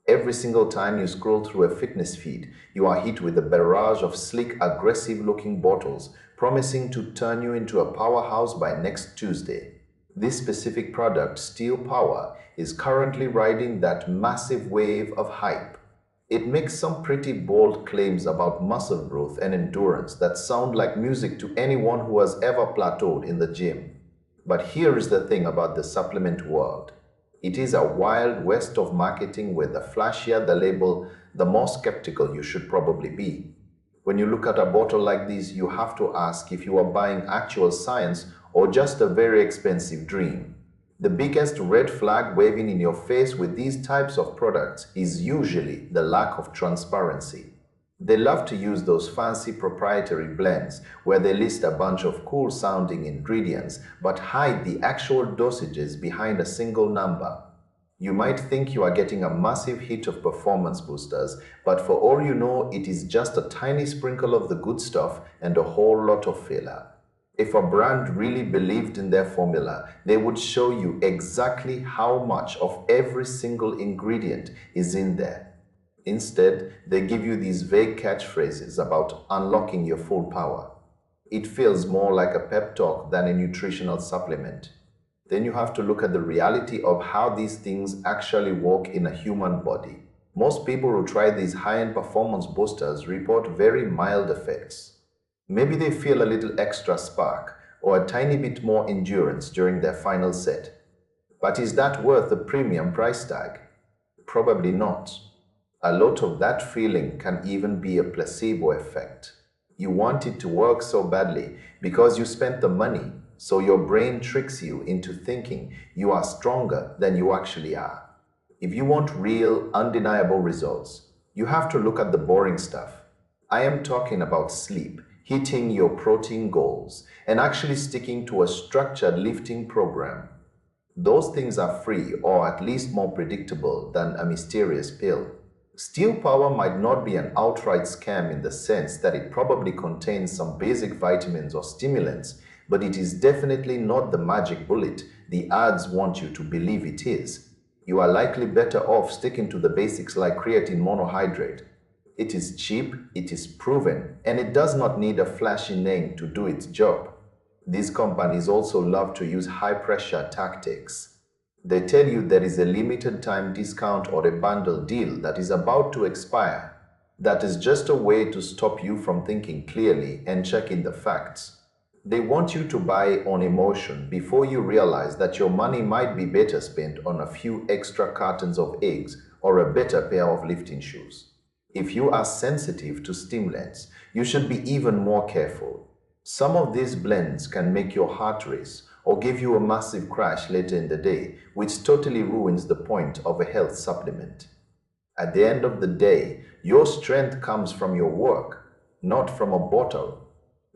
Every single time you scroll through a fitness feed, you are hit with a barrage of sleek, aggressive-looking bottles promising to turn you into a powerhouse by next Tuesday. This specific product, Steel Power, is currently riding that massive wave of hype. It makes some pretty bold claims about muscle growth and endurance that sound like music to anyone who has ever plateaued in the gym. But here is the thing about the supplement world. It is a wild west of marketing where the flashier the label, the more skeptical you should probably be. When you look at a bottle like this, you have to ask if you are buying actual science or just a very expensive dream. The biggest red flag waving in your face with these types of products is usually the lack of transparency. They love to use those fancy proprietary blends where they list a bunch of cool sounding ingredients but hide the actual dosages behind a single number. You might think you are getting a massive hit of performance boosters, but for all you know, it is just a tiny sprinkle of the good stuff and a whole lot of filler. If a brand really believed in their formula, they would show you exactly how much of every single ingredient is in there. Instead, they give you these vague catchphrases about unlocking your full power. It feels more like a pep talk than a nutritional supplement. Then you have to look at the reality of how these things actually work in a human body. Most people who try these high-end performance boosters report very mild effects. Maybe they feel a little extra spark or a tiny bit more endurance during their final set. But is that worth the premium price tag? Probably not. A lot of that feeling can even be a placebo effect. You want it to work so badly because you spent the money, so your brain tricks you into thinking you are stronger than you actually are. If you want real, undeniable results, you have to look at the boring stuff. I am talking about sleep, hitting your protein goals, and actually sticking to a structured lifting program. Those things are free or at least more predictable than a mysterious pill. Steel Power might not be an outright scam in the sense that it probably contains some basic vitamins or stimulants, but it is definitely not the magic bullet the ads want you to believe it is. You are likely better off sticking to the basics like creatine monohydrate. It is cheap, it is proven, and it does not need a flashy name to do its job. These companies also love to use high-pressure tactics. They tell you there is a limited time discount or a bundle deal that is about to expire. That is just a way to stop you from thinking clearly and checking the facts. They want you to buy on emotion before you realize that your money might be better spent on a few extra cartons of eggs or a better pair of lifting shoes. If you are sensitive to stimulants, you should be even more careful. Some of these blends can make your heart race or give you a massive crash later in the day, which totally ruins the point of a health supplement. At the end of the day, your strength comes from your work, not from a bottle.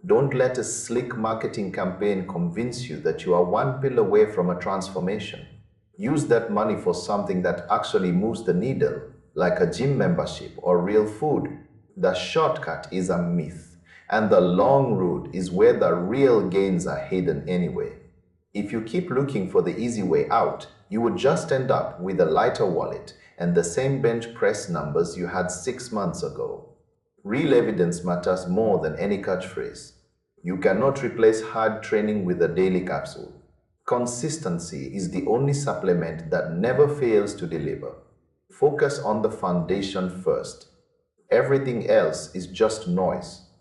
Don't let a slick marketing campaign convince you that you are one pill away from a transformation. Use that money for something that actually moves the needle, like a gym membership or real food. The shortcut is a myth, and the long route is where the real gains are hidden anyway. If you keep looking for the easy way out, you would just end up with a lighter wallet and the same bench press numbers you had 6 months ago. Real evidence matters more than any catchphrase. You cannot replace hard training with a daily capsule. Consistency is the only supplement that never fails to deliver. Focus on the foundation first. Everything else is just noise.